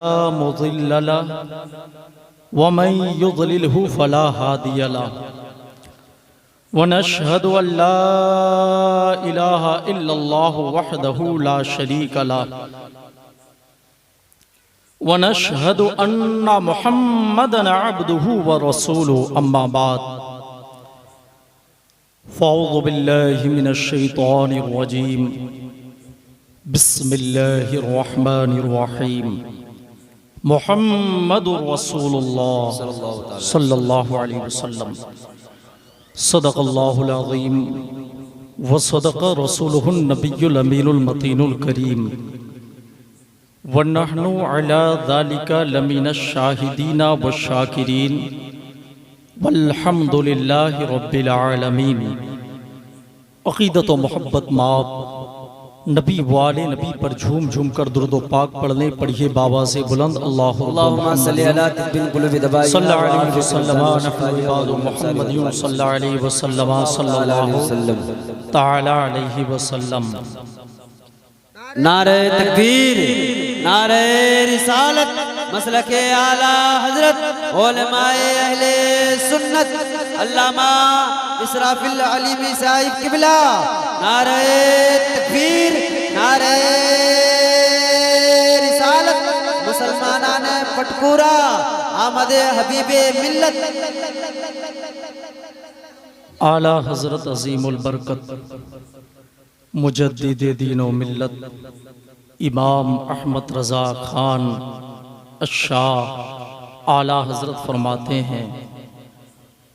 मुज़िल्ल लहु वमन युज़लिल्हु फला हादिय लहु वनशहदु अल्ला इलाहा इल्लल्लाहु वहदहु ला शरीका लहु वनशहदु अन्ना मुहम्मदन अब्दुहु व रसूलुहु अम्मा बाद फ़अऊज़ु बिल्लाहि मिनश शैतानिर रजीम बिस्मिल्लाहिर रहमानिर रहीम मुहम्मदुर रसूलुल्लाह सल्लल्लाहु अलैहि वसल्लम सदक़ल्लाहुल अज़ीम व सदक़ रसूलुहुन नबियुल अमीनुल मतीनुल करीम व नहनु अला ज़ालिका लमिनश शाहिदीना व शाकिरीन वल्हम्दुलिल्लाहि रब्बिल आलमीन। अक़ीदत व मोहब्बत माप नबी वाले नबी पर झूम झूम कर दुरूद व पाक पढ़ने पढ़िए बाबा से बुलंद अल्लाहुम्मा सल्ली अला तिब्बिल क़ुलूबि दबाई सल्लल्लाहु अलैहि वसल्लम नहनु इबादु मुहम्मदियुन सल्लल्लाहु अलैहि वसल्लम सल्लल्लाहु तआला अलैहि वसल्लम। नारे तकबीर, नारे रिसालत, मसलके आला हजरत उलमाए अहले सुन्नत अल्लामा इसराफिल अलीमी साहिब किबला। नारे तकबीर, नारे रिसालत, मुसलमानान पटपूरा आमद हबीबे मिल्लत। आला हजरत अजीमुल बरकत मुजद्दिद दीन व मिल्लत इमाम अहमद रज़ा खान अशाह आला हजरत फरमाते हैं,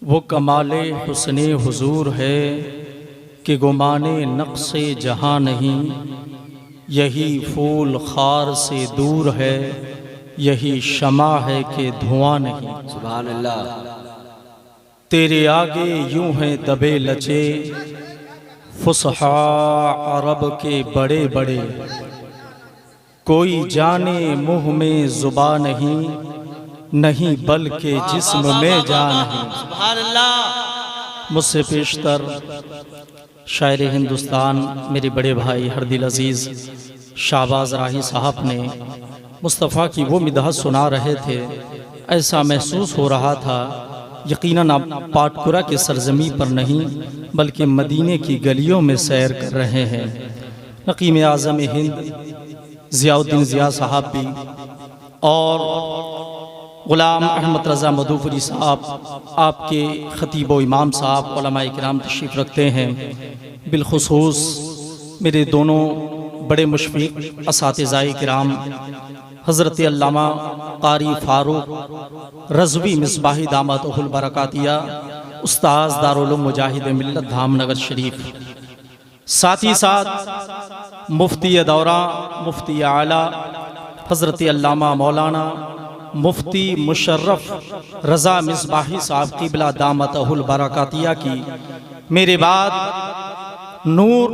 वो कमाले हुस्ने हुजूर है कि गुमाने नक्शे जहाँ नहीं, यही फूल खार से दूर है, यही शमा है कि धुआं नहीं। सुभान अल्लाह। तेरे आगे यूं हैं दबे लचे फुसहा अरब के बड़े बड़े, कोई जाने मुँह में जुबा नहीं, नहीं बल्कि जिस्म में जान है। सुभान अल्लाह। मुझसे पेशतर शायर हिंदुस्तान मेरे बड़े भाई हरदिल अजीज़ शाहबाज राही साहब ने मुस्तफ़ा की वो मिदह सुना रहे थे। ऐसा महसूस हो रहा था यकीनन आप पाटकुरा के सरजमी पर नहीं बल्कि मदीने की गलियों में सैर कर रहे हैं। नकीम आज़म हिंद ज़ियाउद्दीन ज़िया साहब भी और ग़ुलाम अहमद रज़ा मधुपुरी साहब आपके ख़तीब व इमाम साहब उलमाए किराम तशरीफ़ रखते हैं। बिलख़ुसूस मेरे दोनों बड़े मुशफ़िक़ असातिज़ाए किराम हज़रत अल्लामा क़ारी फ़ारूक रज़वी मिसबाही दामतहुल बरकातिया उस्ताज़ दारुल उलूम मुजाहिद मिल्लत धामनगर शरीफ, साथ ही साथ मुफ्ती दौरा मुफ्ती आला हज़रत अल्लामा मौलाना मुफ्ती मुशर्रफ रज़ा मिसबाही साहब क़िबला दामतहुल बरकातिया की मेरे बाद नूर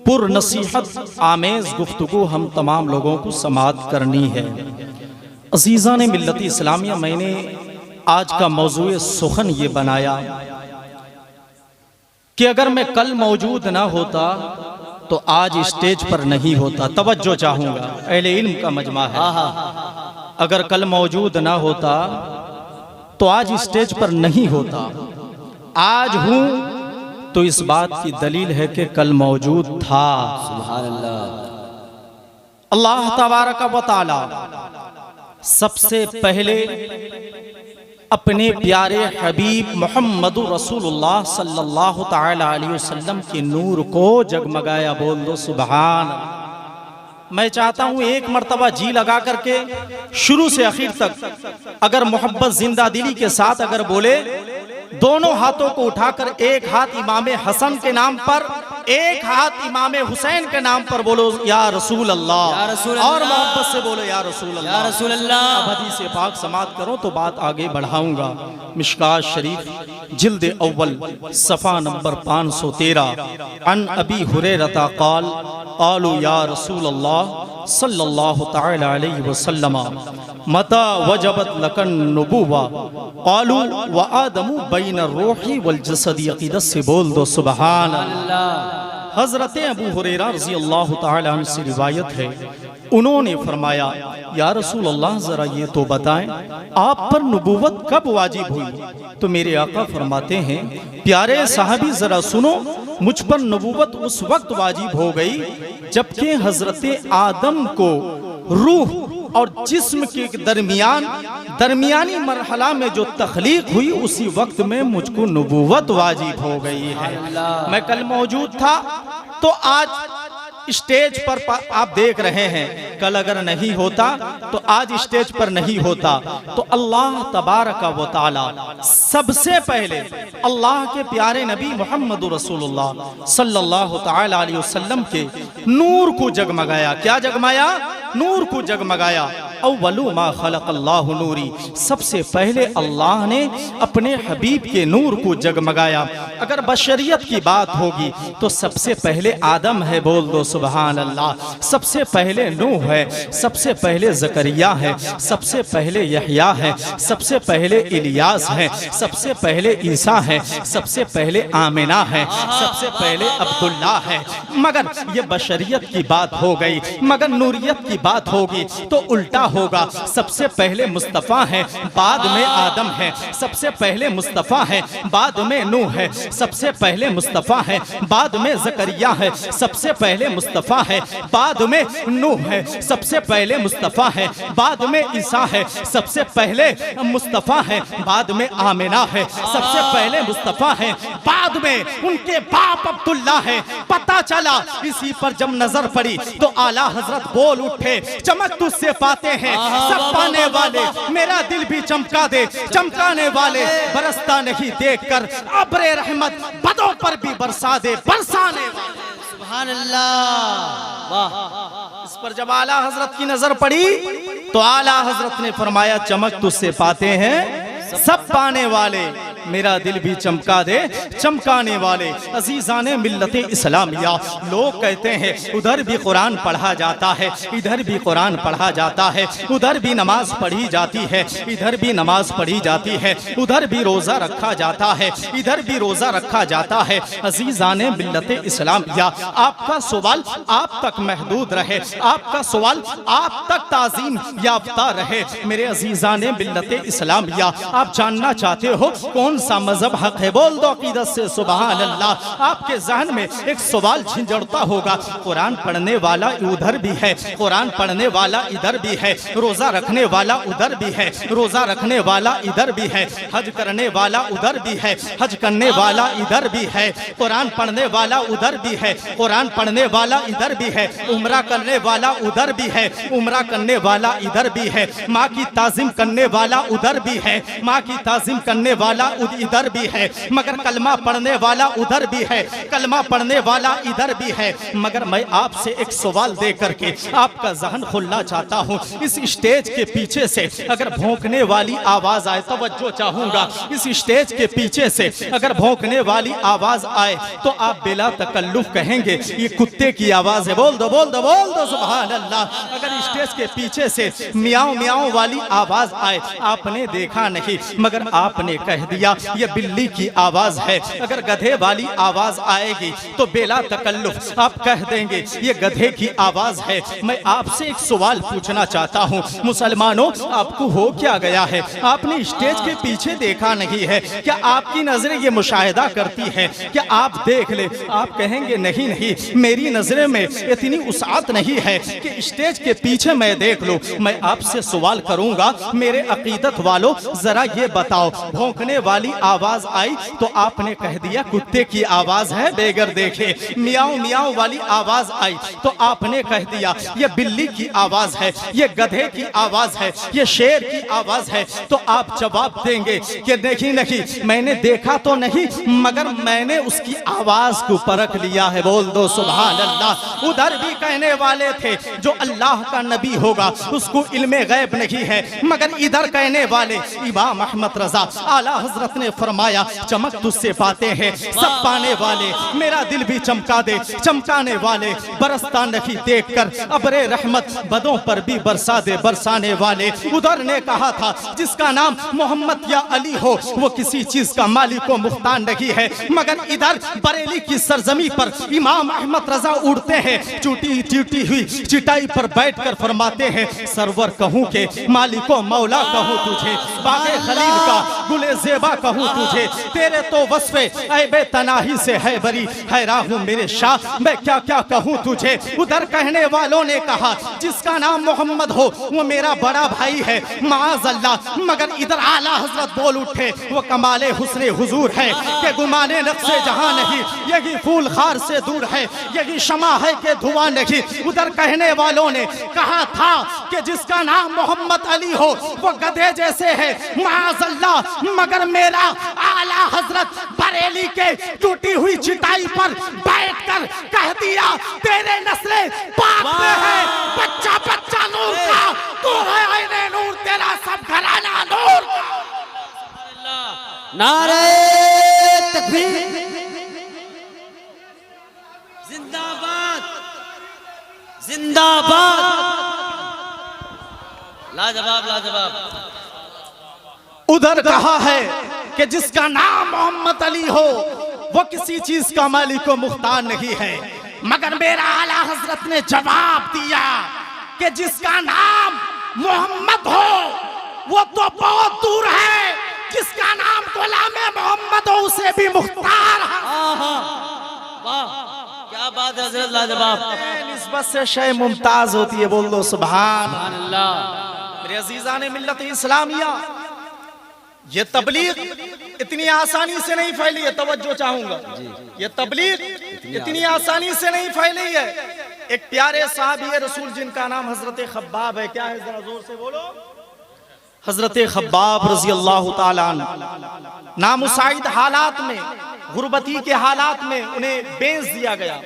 पुर नसीहत आमेज़ गुफ्तगू हम तमाम लोगों को समाअत करनी है। अज़ीज़ान ने मिल्लत इस्लामिया, मैंने आज का मौज़ूए सुखन ये बनाया कि अगर मैं कल मौजूद ना होता तो आज स्टेज पर नहीं होता। तवज्जो चाहूँगा, अहले इल्म का मजमा है। अगर कल मौजूद ना होता तो आज स्टेज पर नहीं होता। आज हूँ तो इस बात की दलील है कि कल मौजूद था। सुभान अल्लाह। अल्लाह तबारक व तआला सबसे पहले अपने प्यारे हबीब मोहम्मदुर रसूलुल्लाह सल्लल्लाहु तआला अलैहि वसल्लम के नूर को जगमगाया। बोल दो सुभान। मैं चाहता हूँ एक मर्तबा जी लगा करके शुरू से आखिर तक अगर मोहब्बत जिंदा दिली के साथ अगर बोले, दोनों हाथों को उठाकर एक हाथ इमाम हसन के नाम पर, एक हाथ इमाम हुसैन के नाम पर बोलो या रसूल अल्लाह, और मोहब्बत से बोलो या रसूल अल्लाह, या रसूल अल्लाह। अब हदीस पाक समात करो तो बात आगे बढ़ाऊंगा। मिशकात शरीफ जिल्द अव्वल सफ़ा नंबर 513 अन अबी हुरैरता क़ाल क़ालू या रसूल अल्लाह सल्लल्लाहु तआला अलैहि वसल्लम मता वजबत लकन नबुवा क़ालू व आदमु बैन रूही वल जसदी। अक़ीदत से बोल दो सुभान अल्लाह। हज़रत अबू हुरैरा रज़ी अल्लाह तआला अन्हु से रिवायत है उन्होंने फरमाया, या रसूल अल्लाह जरा ये तो बताएं आप पर नबूवत कब वाजिब हुई? तो मेरे आका फरमाते हैं, प्यारे साहबी जरा सुनो, मुझ पर नबूवत उस वक्त वाजिब हो गई जबकि हजरत आदम को रूह और जिस्म के दरमियानी मरहला में जो तख्लीक हुई उसी वक्त में मुझको नबूवत वाजिब हो गई है। मैं कल मौजूद था तो आज स्टेज पर आप देख रहे हैं, कल अगर नहीं होता तो आज स्टेज पर नहीं होता। तो अल्लाह तबारक व तआला सबसे पहले अल्लाह के प्यारे नबी मोहम्मद रसूलुल्लाह सल्लल्लाहु तआला अलैहि वसल्लम के नूर को जगमगाया। क्या जगमाया? नूर को जगमगाया। अव्वलु मा खलक़ल्लाहु नूरी, सबसे पहले अल्लाह ने अपने हबीब के नूर को जगमगाया। अगर बशरियत की बात होगी तो सबसे पहले आदम है, बोल दो सुभान अल्लाह। सबसे पहले नूह है, सबसे पहले ज़करिया है, सबसे पहले यहया है, सबसे पहले इलियास है, सबसे पहले ईसा है, सबसे पहले आमिना है, सबसे पहले अब्दुल्ला है। मगर ये बशरियत की बात हो गई, मगर नूरियत की बात होगी तो उल्टा होगा। सबसे पहले मुस्तफ़ा है, बाद में आदम है। सबसे पहले मुस्तफ़ा है, बाद में नूह है। सबसे पहले मुस्तफ़ा है, बाद में ज़करिया है। सबसे पहले मुस्तफ़ा है, बाद में नूह है। सबसे पहले मुस्तफ़ा है, बाद में ईसा है। सबसे पहले मुस्तफ़ा है, बाद में आमिना है। सबसे पहले मुस्तफ़ा है, बाद में उनके बाप अब्दुल्ला है। पता चला इसी पर जब नजर पड़ी तो आला हजरत बोल उठे, चमक तुझसे पाते हैं सब पाने वाले, मेरा दिल भी चमका दे। चमकाने वाले बरसता नहीं देखकर, अब्रे रहमत बदों पर भी बरसा दे। बरसाने वाले, सुभान अल्लाह, वाह। इस पर जब आला हजरत की नजर पड़ी तो आला हजरत ने फरमाया, चमक तुझसे पाते हैं सब पाने वाले, मेरा दिल भी चमका दे। चमकाने वाले अजीजाने मिल्लत इस्लामिया, लोग कहते हैं उधर भी कुरान पढ़ा जाता है, इधर भी कुरान पढ़ा जाता है, उधर भी नमाज पढ़ी जाती है, इधर भी नमाज पढ़ी जाती है, उधर भी रोज़ा रखा जाता है, इधर भी रोज़ा रखा जाता है। अजीजाने मिल्लत इस्लामिया, आपका सवाल आप तक महदूद रहे, आपका सवाल आप तक ताज़ीम याफ्ता रहे। मेरे अजीजाने मिल्लत इस्लामिया, आप जानना चाहते हो कौन सा मजहब हक है? बोल दो अकीदत से सुभान अल्लाह। आपके जहन में एक सवाल झंझोड़ता होगा, कुरान पढ़ने वाला उधर भी है, कुरान पढ़ने वाला इधर भी है, रोजा रखने वाला उधर भी है, रोजा रखने वाला इधर भी है, हज करने वाला उधर भी है, हज करने वाला इधर भी है, कुरान पढ़ने वाला उधर भी है, कुरान पढ़ने वाला इधर भी है, उम्रा करने वाला उधर भी है, उम्रा करने वाला इधर भी है, माँ की ताज़ीम करने वाला उधर भी है, माँ की ताज़ीम करने वाला इधर भी है, मगर कलमा पढ़ने वाला उधर भी है, कलमा पढ़ने वाला इधर भी है। मगर मैं आपसे एक सवाल दे करके आपका जहन खुलना चाहता हूँ। इस स्टेज के पीछे से अगर भौंकने वाली आवाज आए, तवज्जो चाहूंगा, इस स्टेज के पीछे से अगर भौंकने वाली आवाज आए तो आप बिला तकल्लुफ कहेंगे ये कुत्ते की आवाज है। बोल दो, बोल दो, बोल दो सुभान अल्लाह। अगर स्टेज के पीछे से मियाओ मियाओ वाली आवाज आए, आपने देखा नहीं मगर आपने कह दिया ये बिल्ली की आवाज है। अगर गधे वाली आवाज आएगी तो बेला तकल्लुफ आप कह देंगे ये गधे की आवाज है। मैं आपसे एक सवाल पूछना चाहता हूँ, मुसलमानों आपको हो क्या गया है? आपने स्टेज के पीछे देखा नहीं है क्या? आपकी नजरें ये मुशाहिदा करती हैं क्या? आप देख ले, आप कहेंगे नहीं नहीं मेरी नजरें में इतनी उसात नहीं है कि स्टेज के पीछे मैं देख लूं। मैं आपसे सवाल करूंगा मेरे अकीदत वालों, जरा ये बताओ भौंकने वाली आवाज आई तो आपने कह दिया कुत्ते की आवाज है बेगर देखे। मियाओ मियाओ वाली आवाज आई तो आपने कह दिया ये बिल्ली की आवाज है, ये गधे की आवाज है, ये शेर की आवाज है। तो आप जवाब देंगे कि नहीं नहीं मैंने देखा तो नहीं मगर मैंने उसकी आवाज को परख लिया है। बोल दो सुभान अल्लाह। उधर भी कहने वाले थे जो अल्लाह का नबी होगा उसको इल्मे गैब नहीं है, मगर इधर कहने वाले इमाम अहमद रजा आला हजरत हजरत ने फरमाया चमक तुझसे पाते हैं सब पाने वाले, मेरा दिल भी चमका दे चमकाने वाले, बरसता नहीं देखकर अबरे रहमत बदों पर भी बरसा दे बरसाने वाले। उधर ने कहा था जिसका नाम मोहम्मद या अली हो वो किसी चीज का मालिक व मुख्तार नहीं है, मगर इधर बरेली की सरजमी पर इमाम अहमद रजा उड़ते हैं, टूटी टूटी हुई चिटाई पर बैठकर फरमाते हैं सरवर कहूँ के मालिको मौला कहूँ तुझे, बागे खलील का गुले ज़ेबा कहूँ तुझे, तेरे तो वस्फे ऐबे तनाही से है बरी, हैरान हूँ मेरे शाह मैं क्या क्या कहूँ तुझे। उधर कहने वालों ने कहा जिसका नाम मोहम्मद हो वो मेरा बड़ा भाई है माज़ अल्लाह, मगर इधर आला हजरत बोल उठे वो कमाले हुस्ने हुजूर है कि गुमाने नक्शे जहां नहीं, यही फूल खार से दूर है, यही शमा है कि धुआं नहीं। उधर कहने वालों ने कहा था कि जिसका नाम मोहम्मद अली हो वो गधे जैसे है माज़ अल्लाह, मगर मेरा आला हजरत बरेली के टूटी हुई चिटाई पर बैठकर कह दिया तेरे नस्ले पाक में है, बच्चा बच्चा नूर का तू है आईने नूर, तेरा सब घराना नूर। नारे तकबीर, जिंदाबाद जिंदाबाद, लाजवाब लाजवाब। उधर कहा है कि जिसका नाम मोहम्मद अली हो वो किसी चीज का मालिक व मुख्तार नहीं है, मगर मेरा आला हजरत ने जवाब दिया कि जिसका नाम मोहम्मद हो वो तो बहुत दूर है, जिसका नाम गुलामे मोहम्मद हो उसे भी मुख्तार है। वाह क्या बात है हजरत, लाजवाब। निस्बत से शय मुमताज होती है, बोल दो सुभान अल्लाह। मेरे अजीज़ान मिल्लत इस्लामिया, ये तबलीग इतनी आसानी से नहीं फैली है, तवज्जो चाहूंगा, ये तबलीग इतनी आसानी से नहीं फैली है। एक प्यारे साहबी रसूल जिनका नाम हजरत खब्बाब है, क्या है जरा जोर से बोलो, हजरत खब्बाब रजी अल्लाह ताला अन्हु नामुसाइद हालात में, गुर्बती के हालात में उन्हें बेच दिया गया।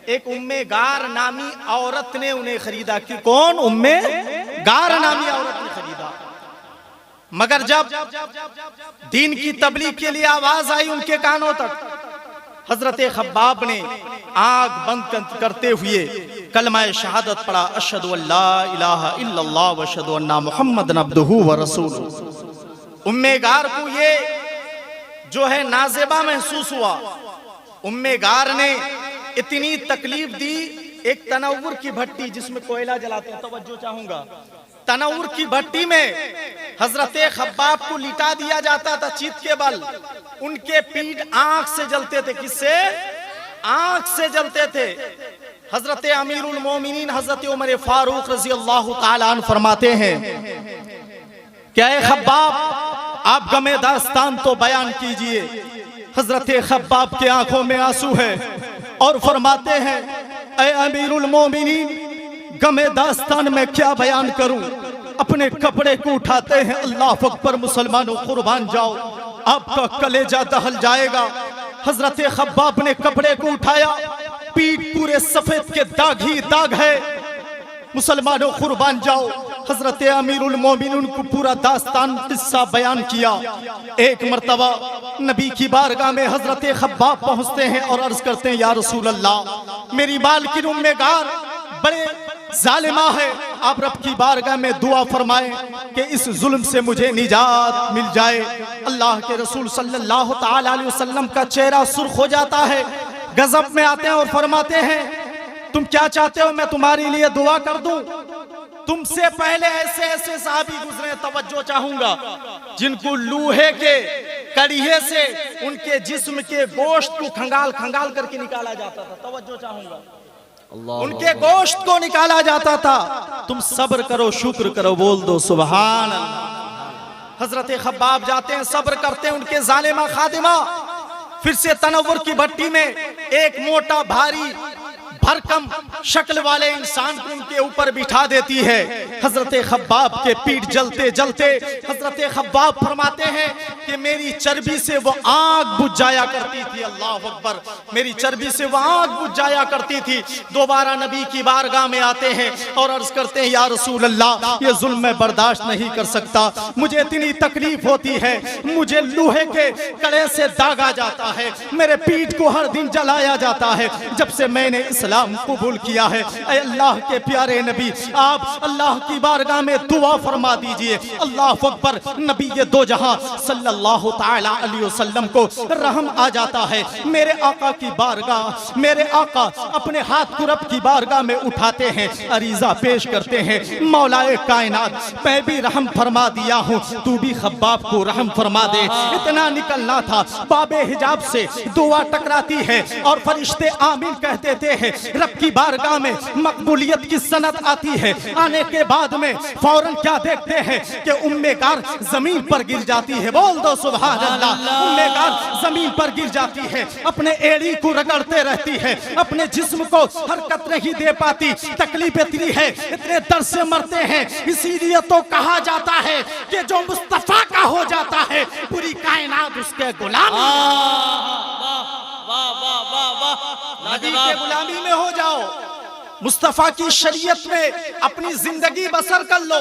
एक उम्मे गार नामी औरत ने उन्हें खरीदा। कि कौन? उम्मे गार नामी औरत ने खरीदा। मगर जब दीन की तबलीग के लिए आवाज आई उनके कानों तक, हजरत खब्बाब ने आग बंद करते हुए कलमा शहादत पढ़ा, अशहदु अल्ला इलाहा इल्लल्लाह व अशहदु अन्ना मुहम्मदन अब्दुहु व रसूलुहु। उम्मे गार को ये जो है नाज़ेबा महसूस हुआ। उम्मे गार ने इतनी तकलीफ दी, एक तनव्वुर की भट्टी जिसमें कोयला जलाते हैं, तवज्जो चाहूंगा, तनव्वुर की भट्टी में हजरत खब्बाब को लिटा दिया जाता था चीत के बल, उनके पीठ आंख से जलते थे। किससे? आंख से जलते थे। हजरत अमीरुल मोमिनीन हजरत उमर फारूक रजी अल्लाह ताला अन्हु फरमाते हैं, क्या है खब्बाब आप गमे दास्तान तो बयान कीजिए। हजरत खब्बाब के आंखों में आंसू है और फरमाते हैं, ऐ अमीरुल मोमिनीन गमे दास्तान में क्या बयान करूं। अपने कपड़े को उठाते हैं, अल्लाह अकबर मुसलमानों कुर्बान जाओ, आपका कलेजा दहल जाएगा। हजरत खब्बाब ने कपड़े को उठाया, पीठ पूरे सफेद के दाग ही दाग है, मुसलमानों कुर्बान जाओ। हजरत अमीरुल मोमिनीन को पूरा दास्तान किस्सा बयान किया। एक मर्तबा नबी की बारगाह में हजरत खब्बाब पहुंचते हैं और अर्ज करते हैं, या रसूल अल्लाह मेरी मालकिन उम्मे गार बड़े जालिमा है, आप रब की बारगाह में दुआ फरमाएं कि इस जुल्म से मुझे निजात मिल जाए। अल्लाह के रसूल सल्लल्लाहु ताला अलैहि वसल्लम का चेहरा सुर्ख हो जाता है, गजब में आते हैं और फरमाते हैं, तुम क्या चाहते हो मैं तुम्हारे लिए दुआ कर दूं। तुमसे पहले ऐसे ऐसे साहबी गुजरे, तवज्जो चाहूंगा, जिनको लूहे के कड़िए से उनके जिस्म के गोश्त को खंगाल खंगाल करके निकाला जाता था। तवज्जो चाहूंगा, उनके गोश्त को निकाला जाता था। तुम सब्र करो, शुक्र करो, बोल दो सुभान अल्लाह। हजरत खब्बाब जाते हैं, सब्र करते हैं, उनके जालिमा खादिमा फिर से तनव्वुर की भट्टी में एक मोटा भारी भरकम शक्ल वाले इंसान को उनके ऊपर बिठा देती है। हजरत खब्बाब के पीठ जलते जलते हजरत खब्बाब फरमाते हैं कि मेरी चर्बी से वो आग बुझ जाया करती थी। अल्लाह अकबर, मेरी चर्बी से वो आग बुझ जाया करती थी। दोबारा नबी की बारगाह में आते हैं और अर्ज करते हैं, या रसूल अल्लाह, ये जुल्म मैं बर्दाश्त नहीं कर सकता, मुझे इतनी तकलीफ होती है, मुझे लोहे के कड़े से दागा जाता है, मेरे पीठ को हर दिन जलाया जाता है जब से मैंने इस्लाम कबूल किया है। ऐ अल्लाह के प्यारे नबी, आप अल्लाह की बारगाह में दुआ फरमा दीजिए। अल्लाह अकबर, नबी ये दो जहां सल्लल्लाहु ताला अलैहि वसल्लम को रहम आ जाता है। मेरे आका की बारगाह, मेरे आका अपने हाथ कुरब की बारगाह में उठाते हैं, अरीजा पेश करते हैं, मौलाए कायनात, मैं भी रहम फरमा दिया हूँ, तू भी खब्बाब को रहम फरमा दे। इतना निकलना था, बाबे हिजाब से दुआ टकराती है और फरिश्ते आमीन कह देते हैं। रब की बारगाह में मकबूलियत की सनत आती है। आने के बाद में फौरन क्या देखते हैं कि उम्मे कार जमीन पर गिर जाती है। बोल दो सुभान अल्लाह। उम्मे कार जमीन पर गिर जाती है, अपने एड़ी को रगड़ते रहती है, अपने जिस्म को हरकत नहीं दे पाती। तकलीफ इतनी है, इतने दर्द से मरते हैं। इसीलिए तो कहा जाता है कि जो मुस्तफा का हो जाता है पूरी कायनात उसके गुलाम। नबी के गुलामी में हो जाओ, मुस्तफा की शरीयत में अपनी जिंदगी बसर कर लो।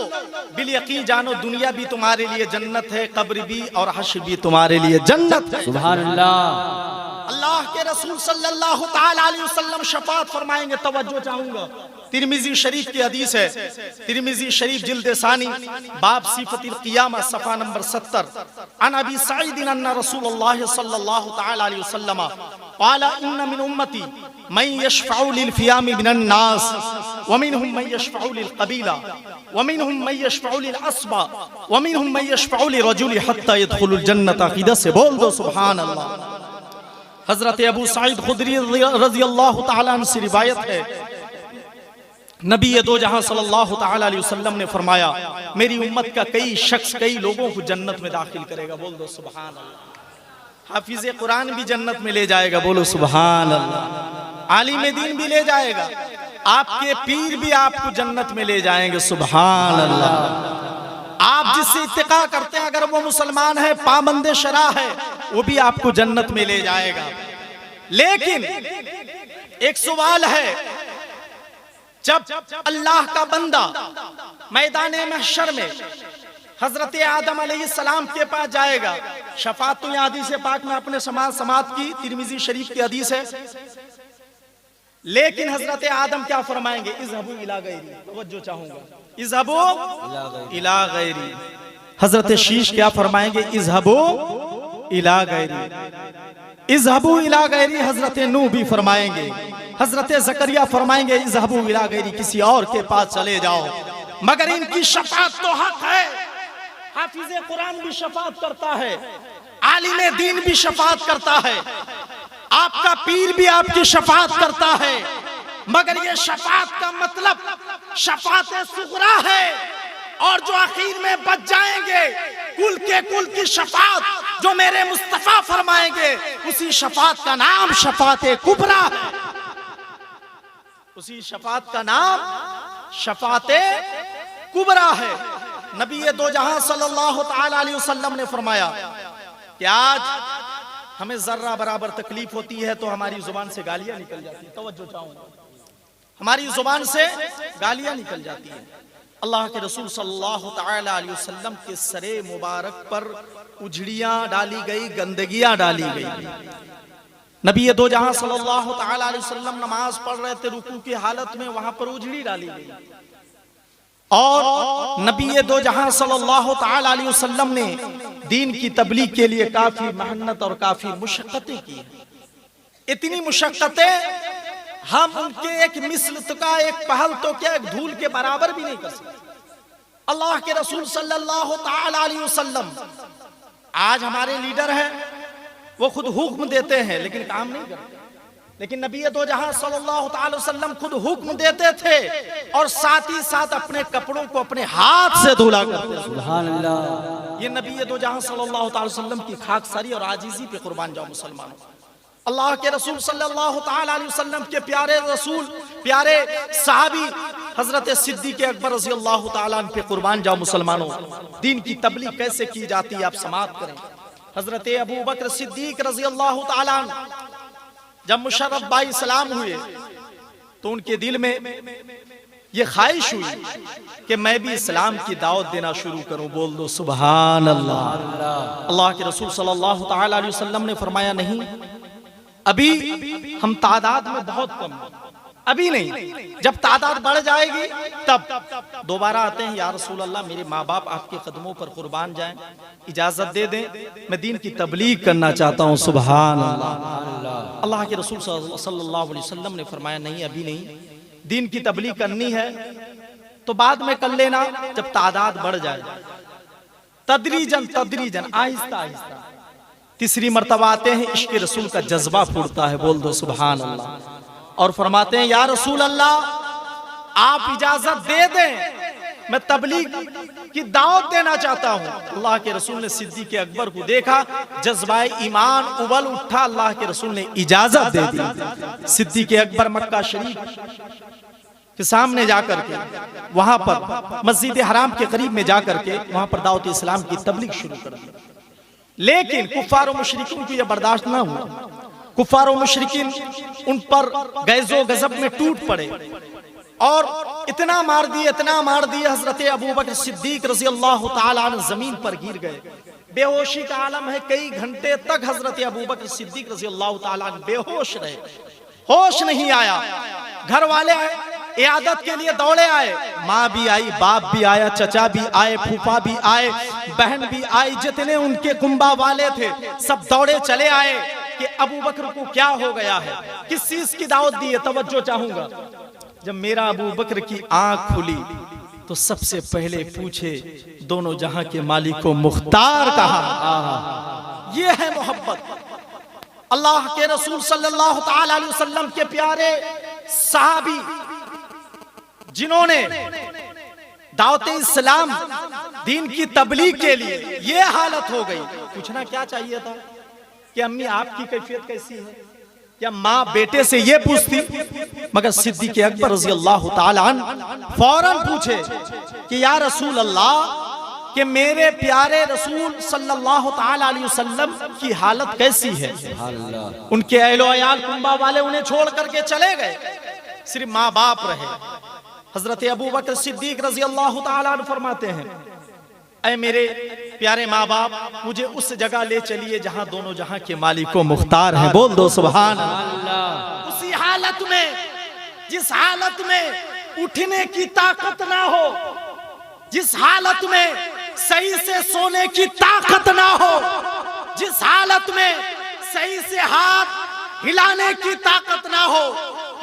बिल यकीन जानो, दुनिया भी तुम्हारे लिए जन्नत है, कब्र भी और हश्र भी तुम्हारे लिए जन्नत है। सुभान अल्लाह। अल्लाह के रसूल सल्लल्लाहु ताला अलैहि वसल्लम शफाअत फरमाएंगे। तवज्जो चाहूंगा, तिरमिजी शरीफ की हदीस है, तिरमिजी शरीफ जिल्द सानी बाब सिफतिल क़ियामा सफ़ा नंबर 70। अन अबी सईद अन्ना रसूलुल्लाह सल्लल्लाहु ताला अलैहि वसल्लम क़ाला इन्न मिन उम्मती मन यशफ़उ लिल फ़ियामी मिनन नास व मिनहुम मन यशफ़उ लिल क़बीला व मिनहुम मन यशफ़उ लिल अस्बा व मिनहुम मन यशफ़उ लिरजुल हत्ता यदखुलुल जन्नत। अक़ीदा से बोल दो सुभान अल्लाह। हजरत अबू सईद खुदरी रज़ियल्लाहु ताला अन्हु से रिवायत है, नबी ये दो जहां सल्लल्लाहु ताला अलैहि वसल्लम ने फरमाया, मेरी उम्मत का कई शख्स कई लोगों को जन्नत में दाखिल करेगा। बोल दो सुभान अल्लाह। हाफिज़े कुरान भी जन्नत में ले जाएगा। बोलो सुभान अल्लाह। आलिम दीन भी ले जाएगा, आपके पीर भी आपको जन्नत में ले जाएंगे। सुभान अल्लाह। आप जिससे इत्तिका करते हैं, अगर वो मुसलमान है, पाबंदे शरा है, वो भी आपको जन्नत में ले जाएगा। लेकिन एक सवाल है, जब अल्लाह का बंदा मैदान महशर में हजरत आदम अलैहिस्सलाम के पास जाएगा, शफाअत तो हदीस पाक में अपने समात की तिरमिजी शरीफ की हदीस है, लेकिन हजरत आदम क्या फरमाएंगे? इज़हबू इला गैरी। तवज्जो चाहूंगा, इज़हबू इला गैरी। हजरत शीश क्या फरमाएंगे? इज़हबू इला गैरी। इज़हबू इला गैरी हजरत नूह भी फरमाएंगे। हजरत ज़करिया फरमाएंगे इज़हबू इला गैरी, किसी और के पास चले जाओ। मगर इनकी शफाअत तो हक है। हाफिज़े कुरान भी शफाअत करता है, आलिम दीन भी शफाअत करता है, आपका पीर भी आपकी शफाअत करता है। मगर ये शफाअत का मतलब शफाअत सुगरा है, और जो आखिर में बच जाएंगे कुल के कुल की शफाअत जो मेरे मुस्तफा फरमाएंगे, उसी शफाअत का नाम शफाअत कुबरा है। उसी शफाअत का नाम शफाअत कुबरा है। नबी ये दो जहां सल्लल्लाहु ताला अलैहि वसल्लम ने फरमाया कि आज हमें जर्रा बराबर तकलीफ होती है तो हमारी जुबान से गालियां निकल जाती है। तवज्जो चाहूंगा, हमारी जुबान से गालियां निकल जाती है। अल्लाह के रसूल सल्लल्लाहु ताला अलैहि वसल्लम के सरे मुबारक पर उजड़ियां डाली गई, गंदगियां डाली गई। नबी ये दो जहां सल्लल्लाहु ताला अलैहि वसल्लम नमाज पढ़ रहे थे, रुकू की हालत में वहां पर उजड़ी डाली गई। और नबी ये दो जहां सल्लल्लाहु ताला अलैहि वसल्लम ने दीन की तबलीग के लिए काफी मेहनत और काफी मुशक्कतें की हैं। इतनी मुशक्कतें हम उनके एक मिस्ल का, एक पहल तो क्या, एक धूल के बराबर भी नहीं कर सकते। अल्लाह के रसूल सल्लल्लाहु ताला अलैहि वसल्लम आज हमारे लीडर हैं, वो खुद हुक्म देते हैं लेकिन काम नहीं करते। लेकिन नबी दो जहां सल्लल्लाहु ताला वसल्लम खुद हुक्म देते थे और साथ ही साथ अपने कपड़ों को अपने हाथ से धुला करते थे। सुभान अल्लाह। ये नबी दो जहां सल्लल्लाहु ताला वसल्लम की खाकसारी और आजीजी पे कुर्बान जाओ मुसलमानों। अल्लाह के रसूल सल्लल्लाहु ताला अलैहि वसल्लम के प्यारे रसूल, प्यारे सहाबी हजरत सिद्दीक अकबर रज़ी अल्लाह ताला अन्हु पे कुर्बान जाओ मुसलमानों। दीन की तबलीग कैसे की जाती है आप समाप्त करें। हजरत अबू बकर सिद्दीक रज़ी अल्लाह ताला अन्हु जब मुशर्रफ भाई सलाम हुए तो उनके दिल में ये ख्वाहिश हुई कि मैं भी इस्लाम की दावत देना शुरू करूं। बोल दो सुभान अल्लाह। अल्लाह के रसूल सल्लल्लाहु ताला अलैहि वसल्लम ने फरमाया नहीं, अभी हम तादाद में बहुत कम, अभी नहीं, जब तादाद बढ़ जाएगी तब दोबारा आते हैं। या रसूल अल्लाह मेरे माँ बाप आपके कदमों पर कुर्बान जाएं, इजाजत दे दें, मैं दीन की तबलीग करना चाहता हूँ। सुभान अल्लाह। अल्लाह के रसूल सल्लल्लाहु अलैहि वसल्लम ने फरमाया नहीं, अभी नहीं, दीन की तबलीग करनी है तो बाद में कर लेना, जब तादाद बढ़ जाए, तदरीजन तदरीजन, आहिस्ता आहिस्ता। तीसरी मर्तबा आते हैं, इश्क रसूल का जज्बा फूटता है। बोल दो सुभान अल्लाह। और फरमाते हैं या रसूल अल्लाह आप इजाजत दे दें, मैं तबलीग की दावत देना चाहता हूं। अल्लाह के रसूल ने सिद्दीक अकबर को देखा, जज्बा ईमान उबल उठा, अल्लाह के रसूल ने इजाजत दे दी। सिद्दीक अकबर मक्का शरीफ के सामने जाकर के, वहां पर मस्जिद हराम के करीब में जाकर के वहां पर दावत इस्लाम की तबलीग शुरू कर दी। लेकिन कुफ्फार और मुशरिकीन को यह बर्दाश्त ना हुआ। कुफ्फार और मुशरिकीन उन पर गैज़ो गज़ब में टूट पड़े और इतना मार दिए हजरत अबू बकर सिद्दीक रज़ी अल्लाह ताला अन्हु जमीन पर गिर गए। बेहोशी का आलम है, कई घंटे तक हजरत अबू बकर सिद्दीक रज़ी अल्लाह ताला अन्हु बेहोश रहे, होश नहीं आया। घर वाले इयादत के लिए दौड़े आए, माँ भी आई, बाप भी आया, चचा भी आए, फूफा भी आए, बहन भी आई, जितने उनके कुंबा वाले थे सब दौड़े चले आए कि अबू बकर को क्या हो गया है, किस चीज की दावत दी है। तवज्जो चाहूंगा, जब मेरा अबू बकर की आंख खुली तो सबसे पहले पूछे दोनों जहां के मालिक को मुख्तार कहा। ये है मोहब्बत। अल्लाह के रसूल सल्लल्लाहु ताला अलैहि वसल्लम के प्यारे सहाबी जिन्होंने दावत इस्लाम दीन की तबलीग के लिए ये हालत हो गई। पूछना क्या चाहिए था कि अम्मी आपकी कैफियत कैसी है, या माँ बेटे से ये पूछती, मगर सिद्दीक अकबर रज़ी अल्लाह ताला अन्हु फौरन पूछे कि या रसूल अल्लाह कि मेरे प्यारे रसूल सल्लल्लाहु ताला अलैहि वसल्लम की हालत कैसी है। उनके अहलो अयाल कुंबा वाले उन्हें छोड़ करके चले गए, सिर्फ माँ बाप रहे। हजरत अबू बकर सिद्दीक रज़ी अल्लाह ताला अन्हु फरमाते हैं, ऐ मेरे प्यारे माँ बाप, मुझे उस जगह ले चलिए जहां दोनों जहां के मालिक को मुख्तार है। बोल दो सुभान अल्लाह। उसी हालत में, जिस हालत में उठने की ताकत ना हो, जिस हालत में सही से सोने की ताकत ना हो, जिस हालत में सही से हाथ हिलाने की ताकत ना हो,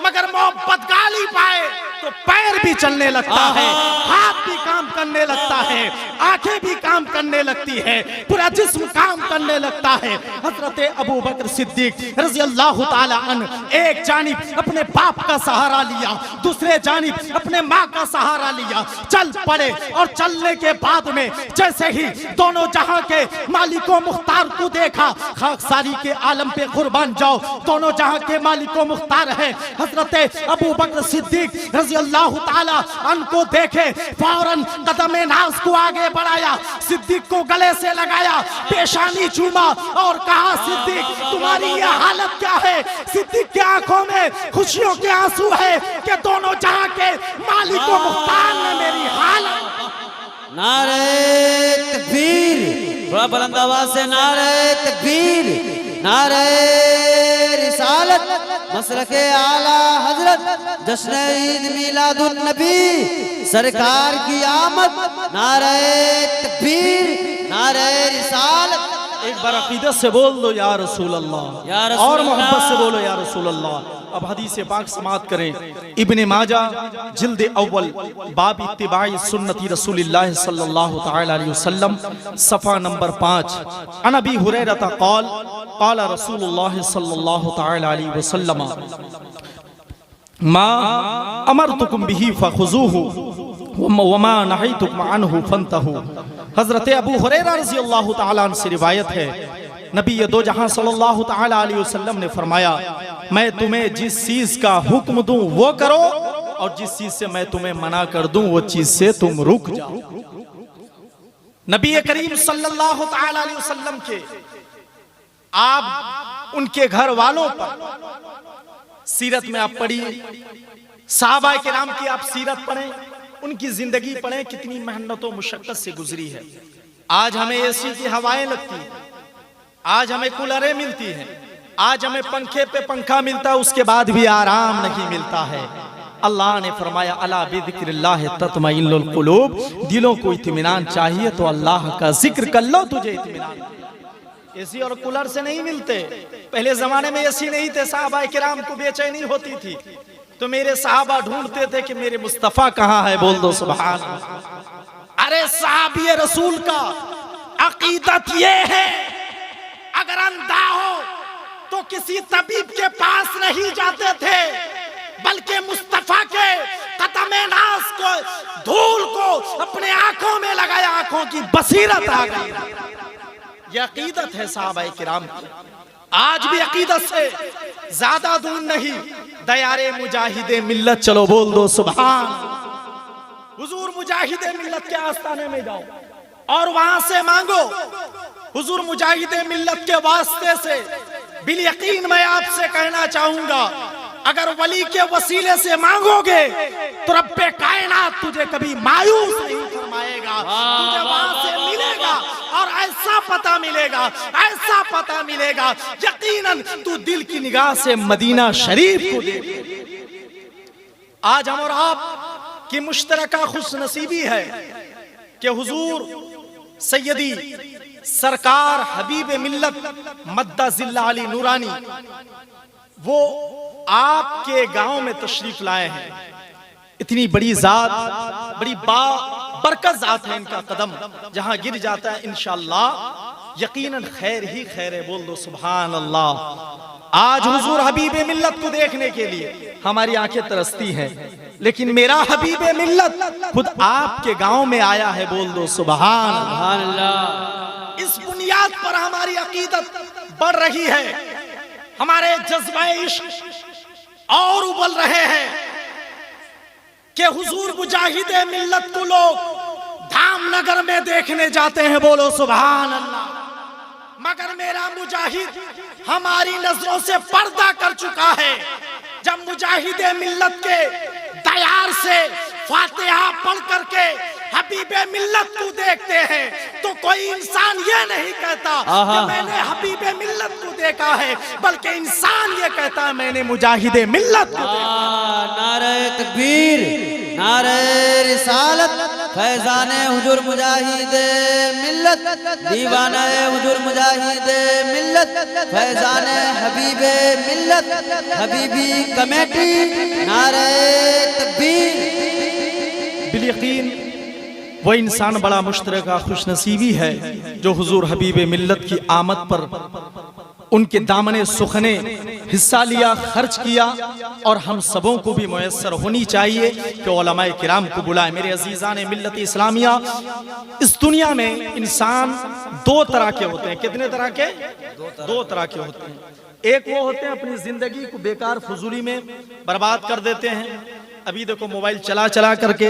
मगर मोहब्बत गाली पाए तो पैर भी चलने लगता है, हाथ भी काम करने लगता है, आंखें भी काम करने लगती है, पूरा जिस्म काम करने लगता है। हजरत अबू बकर सिद्दीक रज़ी अल्लाह ताला अन्हु एक जानिब अपने बाप का सहारा लिया, दूसरे जानिब अपने माँ का सहारा लिया, चल पड़े। और चलने के बाद में जैसे ही दोनों जहां के मालिको मुख्तार को देखा, खाकसारी के आलम पे कुर्बान जाओ, दोनों जहां के मालिको मुख्तार है। हजरत अबू बकर सिद्दीक रज़ी अल्लाह ताला अन्हु को देखे, फौरन कदम नाज को आगे बढ़ाया, सिद्दीक को गले से लगाया, पेशानी चूमा और कहा, सिद्दीक तुम्हारी ये हालत क्या है। सिद्दीक की आंखों में खुशियों के आंसू है कि दोनों जहां के मालिक को मुख्तार ने मेरी हालत। नारे तकबीर, बड़ा बुलंद आवाज से नारे तकबीर, नारे रिसालत, मसलके आला हजरत, जश्न ईद मिलादुन नबी, सरकार की आमद, नारे तकबीर, नारे रिसालत। एक बार अकीदत से बोल दो या रसूल अल्लाह, और मोहब्बत से बोलो या रसूल अल्लाह। अब हदीस पाक समात करें। इब्ने माजा जिल्द अव्वल बाब इत्तिबाई सुन्नती रसूलिल्लाह सल्लल्लाहु ताला अलैहि वसल्लम, सफ़ा नंबर 5। अन अबी हुरैरा क़ाल क़ाल रसूलुल्लाह सल्लल्लाहु ताला अलैहि वसल्लम मा अमरतुकुम बिही फखुज़ूहु वमा नहैतुकुम अन्हु फंतहु। हजरत अबू हुरैरा रज़ी अल्लाह ताला अन्हु से रिवायत है नबी दो जहां सल्लल्लाहु ताला अलैहि वसल्लम ने फरमाया, मैं तुम्हें जिस चीज का हुक्म दूं वो करो, और जिस चीज से मैं तुम्हें मना कर दूं वो चीज से तुम रुक जाओ। नबी करीम सल्लल्लाहु ताला अलैहि वसल्लम के आप उनके घर वालों पर सीरत में आप पढ़िए, सहाबा किराम की आप सीरत पढ़ें, उनकी जिंदगी पढ़ें, कितनी मेहनतों मुशक्कत से गुजरी है। आज हमें एसी की हवाएं लगती हैं, आज हमें कूलरें मिलती हैं, आज हमें पंखे पे पंखा मिलता है, उसके बाद भी आराम नहीं मिलता है। अल्लाह ने फरमाया अला बिज़िक्रिल्लाह तत्मइन्नुल कुलूब, दिलों को इत्मीनान चाहिए तो अल्लाह का जिक्र कर लो, तुझे इत्मीनान। एसी और कूलर से नहीं मिलते। पहले जमाने में एसी नहीं थे, सहाबा किराम को बेचैनी होती थी, तो मेरे सहाबा ढूंढते थे कि मेरे मुस्तफा कहाँ है, बोल दो सुभान अल्लाह। अरे सहाबी रसूल का अकीदत ये है, अगर अंधा हो तो किसी तबीब के पास नहीं जाते थे, बल्कि मुस्तफा के कदमे नास को, धूल को अपने आंखों में लगाया, आंखों की बसीरत आ गई। यह अकीदत है सहाबा किराम की। आज भी अकीदत से ज्यादा दूर नहीं, दयारे मुजाहिदे मिल्लत, चलो बोल दो सुभान। हुजूर मुजाहिदे मिल्लत के आस्थाने में जाओ और वहां से मांगो। हुजूर मुजाहिदे मिल्लत के वास्ते से बिल यकीन मैं आपसे कहना चाहूंगा, अगर वली के वसीले से मांगोगे तो रब्बे कायनात तुझे कभी मायूस नहीं फरमाएगा, तुझे वहां से मिलेगा और ऐसा पता मिलेगा, ऐसा पता मिलेगा, यकीनन तू दिल की निगाह से मदीना शरीफ को देख। आज हम और आप की मुश्तरका खुशनसीबी है कि हुजूर सैयदी सरकार हबीब मिल्लत मद्दा जिल्ला अली नूरानी वो आपके गांव में तशरीफ लाए हैं। इतनी बड़ी जात, बड़ी बरकत जात है इनका कदम, जहां गिर जाता है इंशाअल्लाह यकीनन खैर ही खैर है, बोल दो सुभान अल्लाह। आज हुजूर हबीब मिल्लत को देखने के लिए हमारी आंखें तरसती हैं, लेकिन मेरा हबीब मिल्लत खुद आपके गांव में आया है, बोल दो सुभान अल्लाह। इस बुनियाद पर हमारी अकीदत बढ़ रही है, हमारे जज्बे इश्क और उबल रहे हैं कि हुजूर मुजाहिदे मिल्लत को लोग धामनगर में देखने जाते हैं, बोलो सुभान अल्लाह। मगर मेरा मुजाहिद हमारी नजरों से पर्दा कर चुका है। जब मुजाहिदे मिल्लत के दयार से फातिहा पढ़ करके हबीबे मिल्लत को देखते हैं तो कोई इंसान ये नहीं कहता कि मैंने हबीबे मिल्लत को देखा है, बल्कि इंसान ये कहता है मैंने मुजाहिदे मिल्लत को देखा। नारे तकबीर, नारे रिसालत, फैजाने हुजूर मुजाहिदे मिल्लत, दीवाना हुजूर मुजाहिदे मिल्लत, फैजाने हबीबे मिल्लत, हबीबी कमेटी, नारे तकबीर। बिलयकीन वो इंसान बड़ा मुश्तरका खुशनसीबी है जो हुजूर हबीब मिल्लत की आमद पर उनके दामने सुखने हिस्सा लिया, खर्च किया, और हम सबों को भी मुयस्सर होनी चाहिए कि उलमाए किराम को बुलाए। मेरे अजीज़ान मिल्लत इस्लामिया, इस दुनिया में इंसान दो तरह के होते हैं। कितने तरह के? दो तरह के होते हैं। एक वो होते हैं अपनी जिंदगी को बेकार फजूली में बर्बाद कर देते हैं। अभी देखो मोबाइल चला चला करके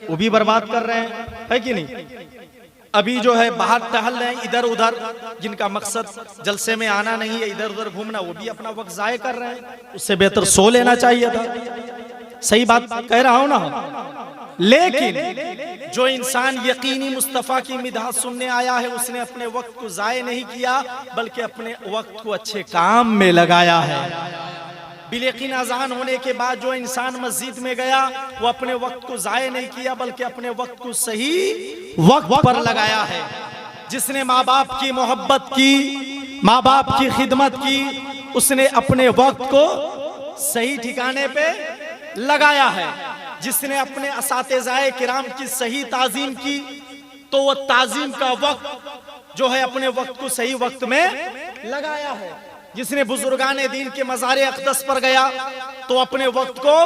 वो भी बर्बाद कर रहे हैं, है कि नहीं? अभी जो है बाहर टहल रहे हैं इधर उधर, जिनका मकसद जलसे में आना नहीं है, इधर उधर घूमना, वो भी अपना वक्त जाया कर रहे हैं। उससे बेहतर सो लेना चाहिए था। सही बात कह रहा हूं ना? लेकिन जो इंसान यकीनी मुस्तफा की मिदाह सुनने आया है, उसने अपने वक्त को जाया नहीं किया, बल्कि अपने वक्त को अच्छे काम में लगाया है। बिलयकीन अज़ान होने के बाद जो इंसान मस्जिद में गया, वो अपने वक्त को जाया नहीं किया, बल्कि अपने वक्त को सही वक्त पर लगाया है। जिसने माँ बाप की मोहब्बत की, माँ बाप की खिदमत की, उसने अपने वक्त को सही ठिकाने पे लगाया है। जिसने अपने असातिज़ाए किराम की सही ताज़ीम की, तो वो ताज़ीम का वक्त जो है अपने वक्त को सही वक्त में लगाया है। जिसने बुजुर्गाने दीन के मज़ारे अक़दस पर गया, तो अपने वक्त को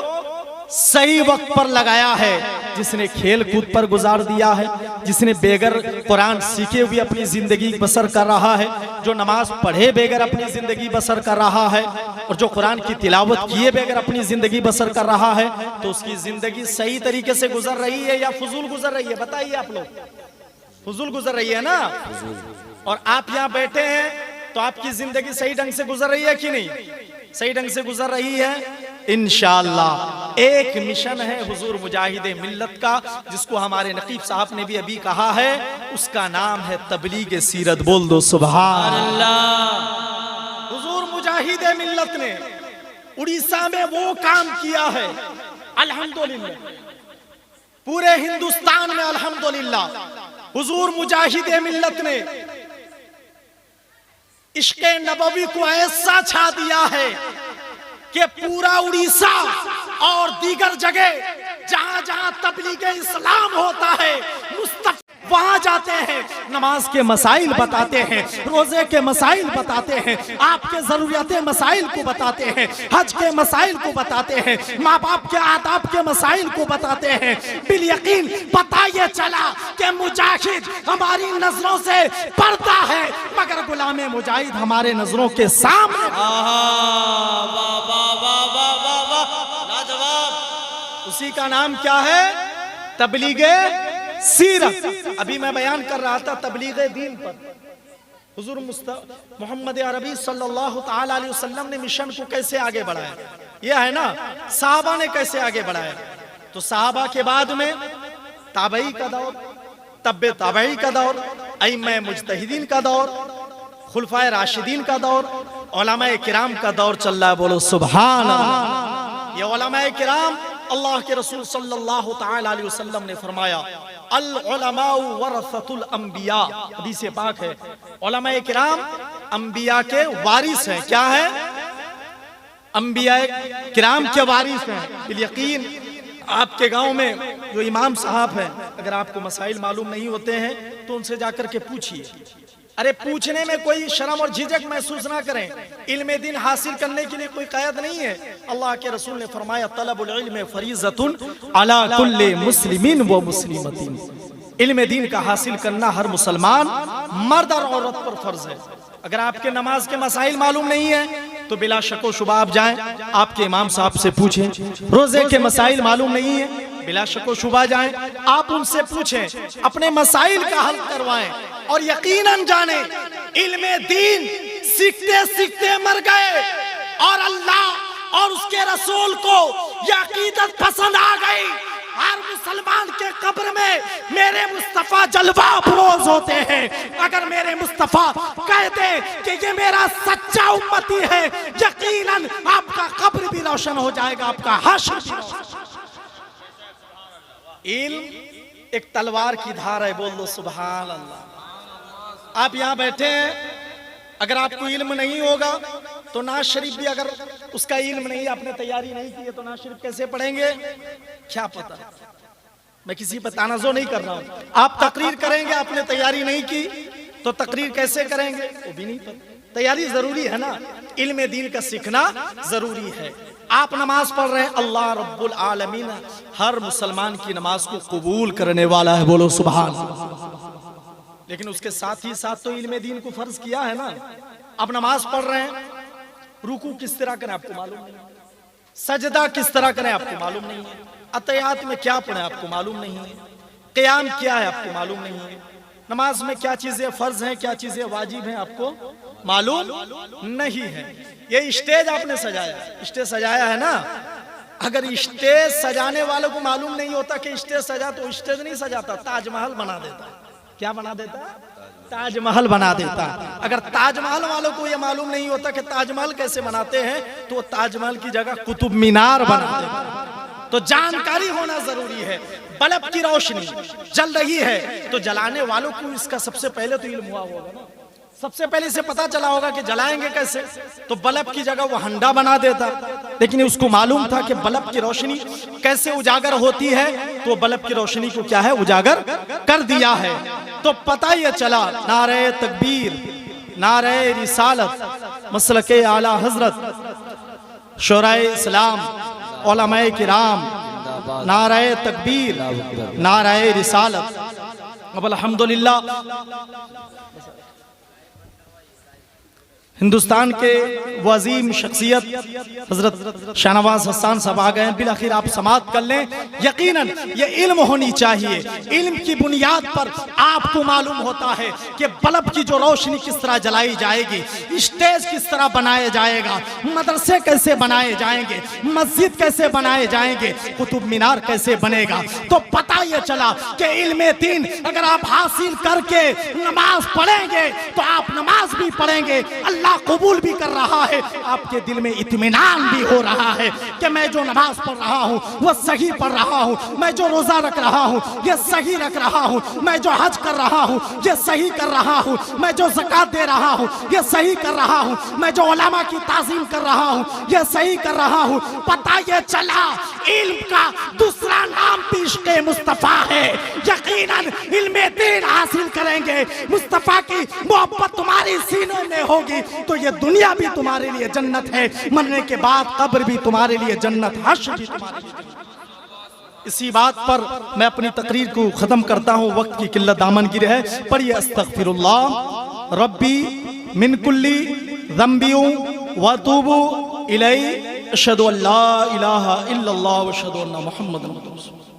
सही वक्त पर लगाया है। जिसने खेल कूद पर गुजार दिया है, जिसने बेगर कुरान सीखे हुए अपनी जिंदगी बसर कर रहा है, जो नमाज पढ़े बेगर अपनी जिंदगी बसर कर रहा है, और जो कुरान की तिलावत किए बेगर अपनी जिंदगी बसर कर रहा है, तो उसकी जिंदगी सही तरीके से गुजर रही है या फजूल गुजर रही है? बताइए आप लोग। फजूल गुजर रही है ना? और आप यहाँ बैठे हैं तो आपकी जिंदगी सही ढंग से गुजर रही है कि नहीं? सही ढंग से गुजर रही है इंशाअल्लाह। एक मिशन है हुजूर मुजाहिदे मिल्लत का, जिसको हमारे नकीब साहब ने भी अभी कहा है, उसका नाम है तबलीग सीरत। बोल दो सुभान अल्लाह। हुजूर मुजाहिदे मिल्लत ने उड़ीसा में वो काम किया है, अल्हम्दुलिल्लाह, पूरे हिंदुस्तान में अल्हम्दुलिल्लाह हुजूर मुजाहिदे मिल्लत ने इश्क़े नबवी को ऐसा छा दिया है कि पूरा उड़ीसा और दीगर जगह जहां जहां तबलीग इस्लाम होता है, मुस्तफा वहां जाते हैं, नमाज के मसाइल बताते हैं, रोजे के मसाइल बताते हैं, आपके जरूरियाते मसाइल को बताते हैं, हज के मसाइल को बताते हैं, माँ बाप के आदाब के मसाइल को बताते हैं। बिल यकीन पता ये चला कि मुजाहिद हमारी नजरों से पर्दा है, मगर गुलामे मुजाहिद हमारे नजरों के सामने। उसी का नाम क्या है? तबलीगे सीरत। अभी मैं बयान कर रहा था तबलीगे दीन पर। हुजूर मोहम्मद अरबी सल्लल्लाहु तआला अलैहि वसल्लम ने मिशन को कैसे आगे बढ़ाया, यह है ना, साहबा ने कैसे आगे बढ़ाया। तो साहबा के बाद में ताबई का दौर, तब्बे ताबई का दौर, अइम्मा मुज्तहिदीन का दौर, खुलफाए राशिदीन का दौर, उलमाए किराम का दौर चल रहा है। बोलो सुभान अल्लाह। ये उलमाए किराम, अल्लाह के रसूल सल्लल्लाहु तआला अलैहि वसल्लम ने फरमाया, अल उलमाउ वरसतुल अंबिया, हदीस पाक है, उलमाए किराम अंबिया के वारिस हैं। क्या है? अंबिया किराम के वारिस हैं। बिल यकीन आपके गांव में जो इमाम साहब हैं, अगर आपको मसाइल मालूम नहीं होते हैं तो उनसे जाकर के पूछिए। अरे पूछने में कोई शर्म और झिझक महसूस ना करें। इल्म दीन हासिल करने के लिए कोई क़ैद नहीं है। अल्लाह के रसूल ने फरमाया, तलबुल इल्म फरीज़तुन अला कुल्ली मुस्लिमिन व मुस्लिमतिन। इल्म दीन का हासिल करना हर मुसलमान मर्द और औरत पर फर्ज है। अगर आपके नमाज के मसाइल मालूम नहीं है तो बिला शक व शुबा आप जाएं, आपके इमाम साहब से पूछें। रोजे के मसाइल मालूम नहीं है, बिला शक व शुबा जाएं, आप उनसे पूछें, अपने मसाइल का हल करवाएं, और यकीनन जाने इल्मे दीन सीखते सीखते मर गए और अल्लाह और उसके रसूल को यह अकीदत पसंद आ गई। हर मुसलमान के कब्र में मेरे मुस्तफा जलवा अफरोज होते हैं। अगर मेरे मुस्तफा कह दे कि ये मेरा सच्चा उम्मती है, यकीनन आपका कब्र भी रोशन हो जाएगा, आपका हश्र भी रोशन। इल्म एक तलवार की धार है। बोल दो सुभान अल्लाह। आप यहाँ बैठे हैं, अगर आपको इल्म नहीं होगा तो नाज शरीफ भी, अगर उसका इल्म नहीं, आपने तैयारी नहीं की है तो नाज शरीफ कैसे पढ़ेंगे? क्या पता। मैं किसी पर तानाज़ो नहीं कर रहा हूँ। आप तकरीर करेंगे, आपने तैयारी नहीं की तो तकरीर कैसे करेंगे? वो भी नहीं पता। तैयारी जरूरी है ना, इल्म दीन का सीखना जरूरी है। आप नमाज पढ़ रहे हैं, अल्लाह रब्बुल आलमीन हर मुसलमान की नमाज को कबूल करने वाला है। बोलो सुभान। लेकिन उसके साथ ही साथ तो इल्म दीन को फर्ज किया है ना। आप नमाज पढ़ रहे हैं, रुकू किस तरह करें आपको मालूम नहीं, सजदा किस तरह करें आपको मालूम नहीं है, अतयात में क्या पढ़े आपको मालूम नहीं है, क़याम क्या है आपको मालूम नहीं है, नमाज में क्या चीजें फर्ज हैं, क्या चीजें वाजिब हैं आपको मालूम नहीं है। ये स्टेज आपने सजाया, स्टेज सजाया है ना। अगर स्टेज सजाने वालों को मालूम नहीं होता कि स्टेज सजा, तो स्टेज नहीं सजाता, ताजमहल बना देता। क्या बना देता? ताजमहल बना देता। अगर ताजमहल वालों को यह मालूम नहीं होता कि ताजमहल कैसे बनाते हैं, तो ताजमहल की जगह कुतुब मीनार बना देता। तो जानकारी होना जरूरी है। बल्ब की रोशनी जल रही है तो जलाने वालों को इसका सबसे पहले तो इल्म हुआ होगा ना। सबसे पहले से पता चला होगा कि जलाएंगे कैसे, तो बल्ब की जगह वो हंडा बना देता। लेकिन उसको मालूम था कि बल्ब की रोशनी कैसे उजागर होती है, तो बल्ब की रोशनी को क्या है, उजागर कर दिया है। तो पता ये चला, नारे तकबीर, नारे रिसालत, मसलके आला हजरत, शोराए इस्लाम, उलमाए किराम, नाराए तकबीर, नाराए रिसालत। अब अल्हम्दुलिल्लाह हिंदुस्तान के वजीम शख्सियत हजरत शाहनवाज हसन साहब आ गए हैं। बिलाखिर आप समाअत कर लें। यकीनन ये इल्म होनी चाहिए। इल्म की बुनियाद पर आपको मालूम होता है कि बल्ब की जो रोशनी किस तरह जलाई जाएगी, स्टेज किस तरह बनाया जाएगा, मदरसे कैसे बनाए जाएंगे, मस्जिद कैसे बनाए जाएंगे, कुतुब मीनार कैसे बनेगा। तो पता ये चला कि इल्म दीन अगर आप हासिल करके नमाज पढ़ेंगे तो आप नमाज भी पढ़ेंगे, अल्लाह कबूल भी कर रहा है, आपके दिल में इत्मीनान भी हो रहा है कि मैं जो नमाज पढ़ रहा हूँ वह सही पढ़ रहा हूँ, मैं जो रोजा रख रहा हूँ ये सही रख रहा हूँ, मैं जो हज कर रहा हूँ ये सही कर रहा हूँ, मैं जो ज़कात दे रहा हूँ ये सही कर रहा हूँ, मैं जो उलमा की ताज़ीम कर रहा हूँ ये सही कर रहा हूँ। पता ये चला इल्म का दूसरा नाम भी इश्क़े मुस्तफ़ा है। यकीनन इल्म दीन हासिल करेंगे, मुस्तफ़ा की मोहब्बत तुम्हारी सीनों में होगी तो ये दुनिया भी तुम्हारे लिए जन्नत है, मरने के बाद कब्र भी तुम्हारे लिए जन्नत, हश्र भी तुम्हारे लिए जन्नत। इसी बात पर मैं अपनी तकरीर को खत्म करता हूँ, वक्त की किल्लत दामनगिर है। पढ़िए अस्तगफिरुल्लाह रब्बी मिन कुल्ली ज़ंबियों व तूबू इलैहि, अशहदु अल्ला इलाहा इल्लल्लाह व अशहदु अन्ना मुहम्मदन रसूलुल्लाह।